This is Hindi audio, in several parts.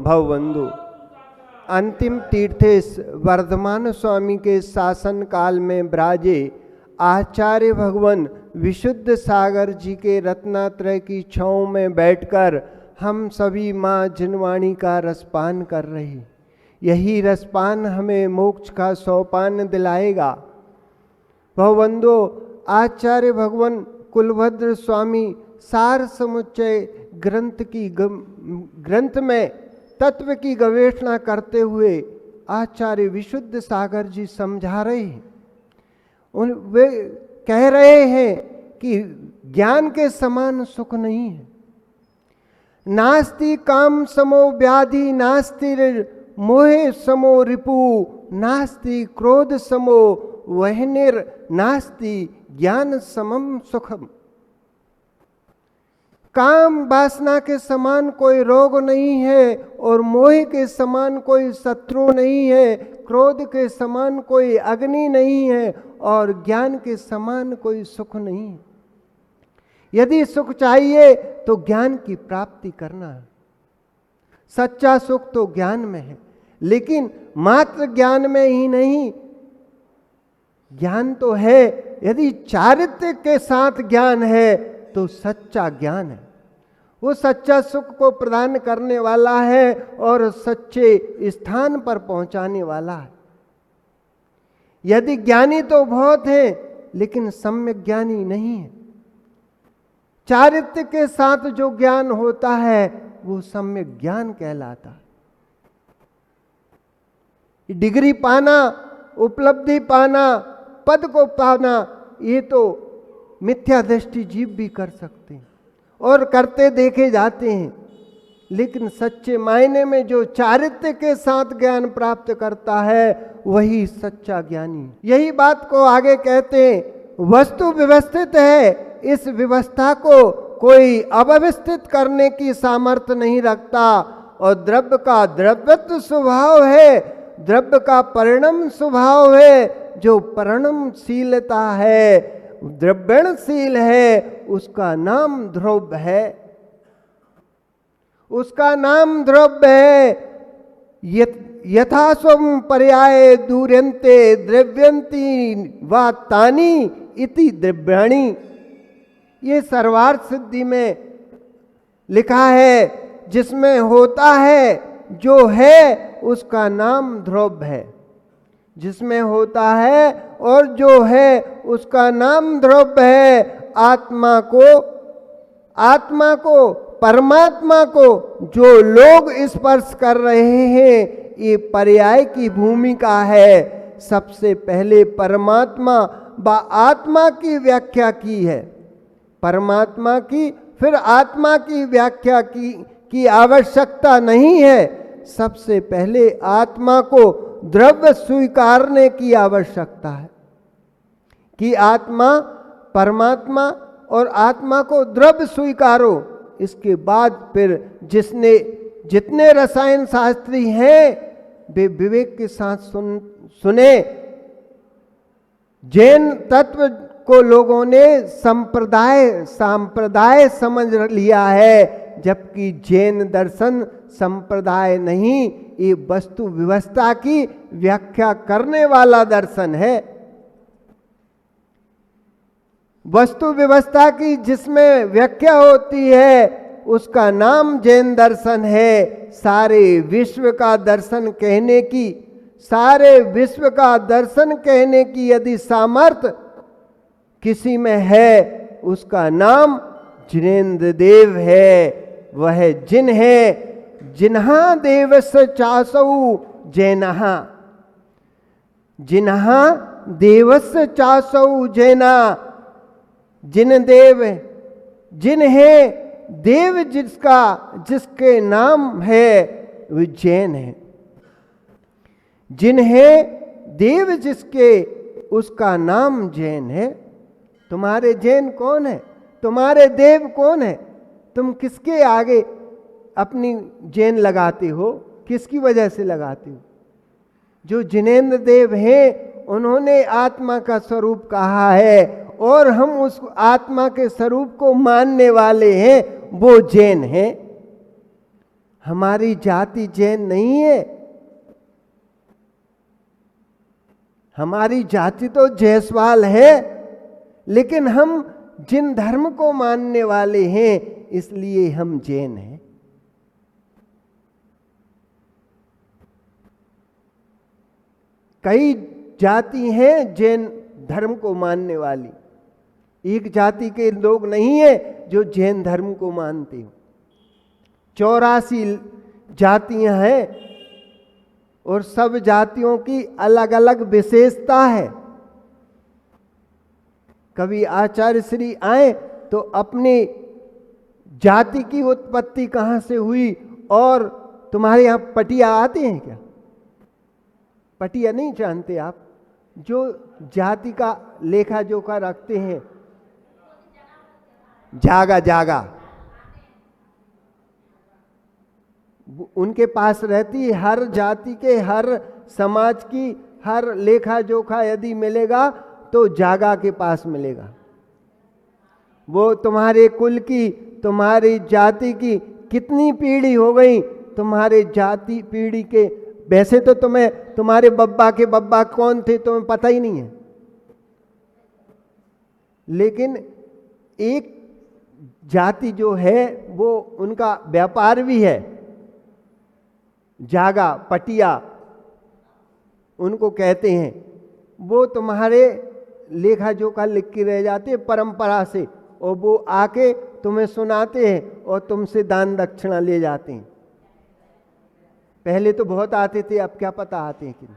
भवबंधु। अंतिम तीर्थेश वर्धमान स्वामी के शासन काल में विराजे आचार्य भगवान विशुद्ध सागर जी के रत्नात्रय की छांव में बैठकर हम सभी माँ जिनवाणी का रसपान कर रहे। यही रसपान हमें मोक्ष का सोपान दिलाएगा। भवबंधो, आचार्य भगवान कुलभद्र स्वामी सार समुच्चय ग्रंथ में तत्व की गवेषणा करते हुए आचार्य विशुद्ध सागर जी समझा रहे हैं। वे कह रहे हैं कि ज्ञान के समान सुख नहीं है। नास्ति काम समो व्याधि, नास्ति मोहे समो रिपु, नास्ति क्रोध समो वहनिर, नास्ति ज्ञान समम सुखम। काम वासना के समान कोई रोग नहीं है और मोह के समान कोई शत्रु नहीं है, क्रोध के समान कोई अग्नि नहीं है और ज्ञान के समान कोई सुख नहीं है। यदि सुख चाहिए तो ज्ञान की प्राप्ति करना है। सच्चा सुख तो ज्ञान में है, लेकिन मात्र ज्ञान में ही नहीं, ज्ञान तो है, यदि चारित्र्य के साथ ज्ञान है तो सच्चा ज्ञान है। वो सच्चा सुख को प्रदान करने वाला है और सच्चे स्थान पर पहुंचाने वाला है। यदि ज्ञानी तो बहुत हैं, लेकिन सम्यक ज्ञानी नहीं है। चारित्र्य के साथ जो ज्ञान होता है वो सम्यक ज्ञान कहलाता है। डिग्री पाना, उपलब्धि पाना, पद को पाना, ये तो मिथ्या दृष्टि जीव भी कर सकते हैं और करते देखे जाते हैं। लेकिन सच्चे मायने में जो चारित्र्य के साथ ज्ञान प्राप्त करता है वही सच्चा ज्ञानी। यही बात को आगे कहते हैं, वस्तु व्यवस्थित है, इस व्यवस्था को कोई अव्यवस्थित करने की सामर्थ्य नहीं रखता। और द्रव्य का द्रव्यत्व स्वभाव है, द्रव्य का परिणम स्वभाव है। जो परिणमशीलता है, द्रव्यणशील है, उसका नाम द्रव्य है, उसका नाम द्रव्य है। यथा स्वम पर्याय दूर्यन्ते द्रव्यन्ति वा तानि इति द्रव्याणि। ये सर्वार्थ सिद्धि में लिखा है, जिसमें होता है जो है उसका नाम द्रव्य है। जिसमें होता है और जो है उसका नाम द्रव्य है। आत्मा को परमात्मा को जो लोग स्पर्श कर रहे हैं, ये पर्याय की भूमिका है। सबसे पहले परमात्मा व आत्मा की व्याख्या की है, परमात्मा की, फिर आत्मा की व्याख्या की आवश्यकता नहीं है। सबसे पहले आत्मा को द्रव्य स्वीकारने की आवश्यकता है कि आत्मा, परमात्मा और आत्मा को द्रव्य स्वीकारो। इसके बाद फिर जितने रसायन शास्त्री हैं वे विवेक के साथ सुने। जैन तत्व को लोगों ने संप्रदाय समझ लिया है, जबकि जैन दर्शन संप्रदाय नहीं, ये वस्तु व्यवस्था की व्याख्या करने वाला दर्शन है। वस्तु व्यवस्था की जिसमें व्याख्या होती है उसका नाम जैन दर्शन है। सारे विश्व का दर्शन कहने की, सारे विश्व का दर्शन कहने की यदि सामर्थ्य किसी में है, उसका नाम जिनेन्द्र देव है। वह जिन है, जिन्हा देवस चासौ जैनहा, जिन्हा देवस चासौ जैना। जिन देव, जिन है देव, जिसके नाम है वो जैन है। जिन है देव जिसके, उसका नाम जैन है। तुम्हारे जैन कौन है? तुम्हारे देव कौन है? तुम किसके आगे अपनी जैन लगाते हो? किसकी वजह से लगाते हो? जो जिनेन्द्र देव हैं उन्होंने आत्मा का स्वरूप कहा है और हम उस आत्मा के स्वरूप को मानने वाले हैं, वो जैन हैं। हमारी जाति जैन नहीं है। हमारी जाति तो जायसवाल है, लेकिन हम जिन धर्म को मानने वाले हैं इसलिए हम जैन हैं। कई जाति हैं जैन धर्म को मानने वाली, एक जाति के लोग नहीं है जो जैन धर्म को मानते हो। 84 जातियां हैं और सब जातियों की अलग अलग विशेषता है। कभी आचार्य श्री आए तो अपनी जाति की उत्पत्ति कहां से हुई, और तुम्हारे यहां पटिया आते हैं क्या? पटिया नहीं जानते आप? जो जाति का लेखा जोखा रखते हैं, जागा उनके पास रहती है। हर जाति के, हर समाज की, हर लेखा जोखा यदि मिलेगा तो जागा के पास मिलेगा। वो तुम्हारे कुल की, तुम्हारी जाति की कितनी पीढ़ी हो गई, तुम्हारे जाति पीढ़ी के, वैसे तो तुम्हें तुम्हारे बब्बा के बब्बा कौन थे तुम्हें पता ही नहीं है, लेकिन एक जाति जो है वो उनका व्यापार भी है। जागा, पटिया उनको कहते हैं। वो तुम्हारे लेखा जोखा लिख के रह जाते परंपरा से, और वो आके तुम्हें सुनाते हैं और तुमसे दान दक्षिणा ले जाते हैं। पहले तो बहुत आते थे, अब क्या पता आते हैं कि नहीं।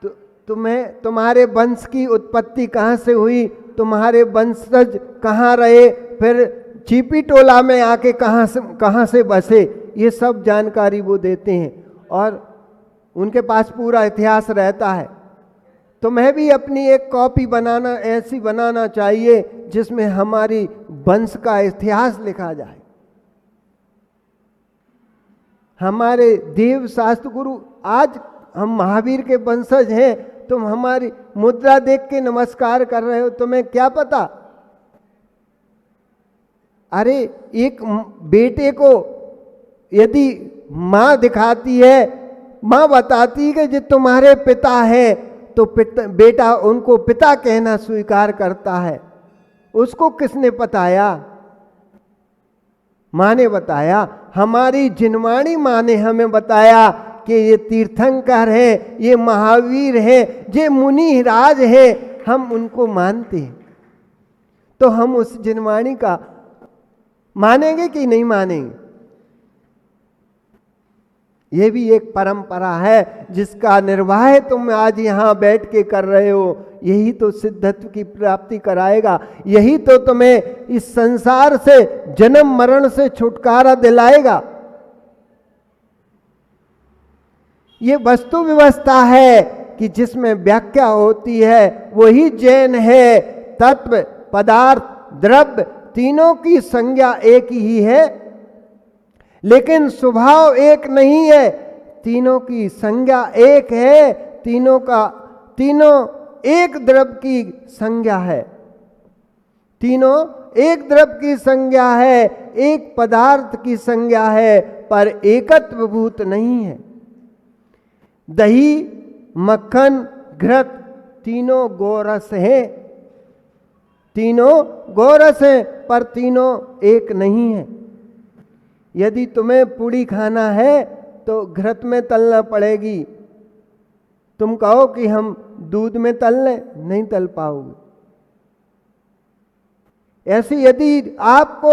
तो तुम्हें तुम्हारे वंश की उत्पत्ति कहाँ से हुई, तुम्हारे वंशज कहाँ रहे, फिर चीपी टोला में आके कहाँ से बसे, ये सब जानकारी वो देते हैं और उनके पास पूरा इतिहास रहता है। तुम्हें भी अपनी एक कॉपी बनाना, ऐसी बनाना चाहिए जिसमें हमारी वंश का इतिहास लिखा जाए। हमारे देव शास्त्र गुरु, आज हम महावीर के वंशज हैं, तुम हमारी मुद्रा देख के नमस्कार कर रहे हो, तुम्हें क्या पता? अरे एक बेटे को यदि माँ दिखाती है, माँ बताती है कि जो तुम्हारे पिता है, तो बेटा उनको पिता कहना स्वीकार करता है। उसको किसने बताया? माँ ने बताया। हमारी जिनवाणी माँ ने हमें बताया कि ये तीर्थंकर है, ये महावीर है, ये मुनि राज है, हम उनको मानते हैं। तो हम उस जिनवाणी का मानेंगे कि नहीं मानेंगे? ये भी एक परंपरा है जिसका निर्वाह तुम आज यहाँ बैठ के कर रहे हो। यही तो सिद्धत्व की प्राप्ति कराएगा, यही तो तुम्हें इस संसार से, जन्म मरण से छुटकारा दिलाएगा। ये वस्तु व्यवस्था है कि जिसमें व्याख्या होती है वही जैन है। तत्व, पदार्थ, द्रव्य तीनों की संज्ञा एक ही है, लेकिन स्वभाव एक नहीं है। तीनों की संज्ञा एक है, तीनों एक द्रव्य की संज्ञा है, तीनों एक द्रव्य की संज्ञा है, एक पदार्थ की संज्ञा है, पर एकत्व भूत नहीं है। दही, मक्खन, घृत तीनों गोरस हैं, तीनों गोरस हैं, पर तीनों एक नहीं है। यदि तुम्हें पूड़ी खाना है तो घृत में तलना पड़ेगी। तुम कहो कि हम दूध में तल लें, नहीं तल पाओगे। ऐसे यदि आपको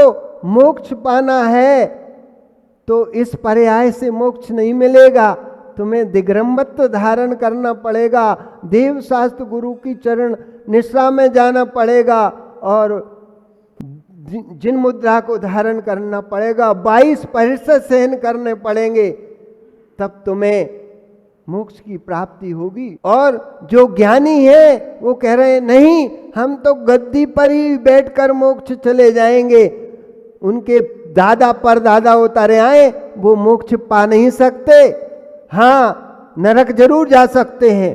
मोक्ष पाना है तो इस पर्याय से मोक्ष नहीं मिलेगा, तुम्हें दिगंबरत्व धारण करना पड़ेगा, देव शास्त्र गुरु की चरण निष्ठा में जाना पड़ेगा और जिन मुद्रा को धारण करना पड़ेगा, 22 परिश्रम सहन करने पड़ेंगे, तब तुम्हें मोक्ष की प्राप्ति होगी। और जो ज्ञानी है वो कह रहे हैं नहीं, हम तो गद्दी पर ही बैठकर मोक्ष चले जाएंगे। उनके दादा परदादा उतारे आए, वो मोक्ष पा नहीं सकते। हाँ, नरक जरूर जा सकते हैं,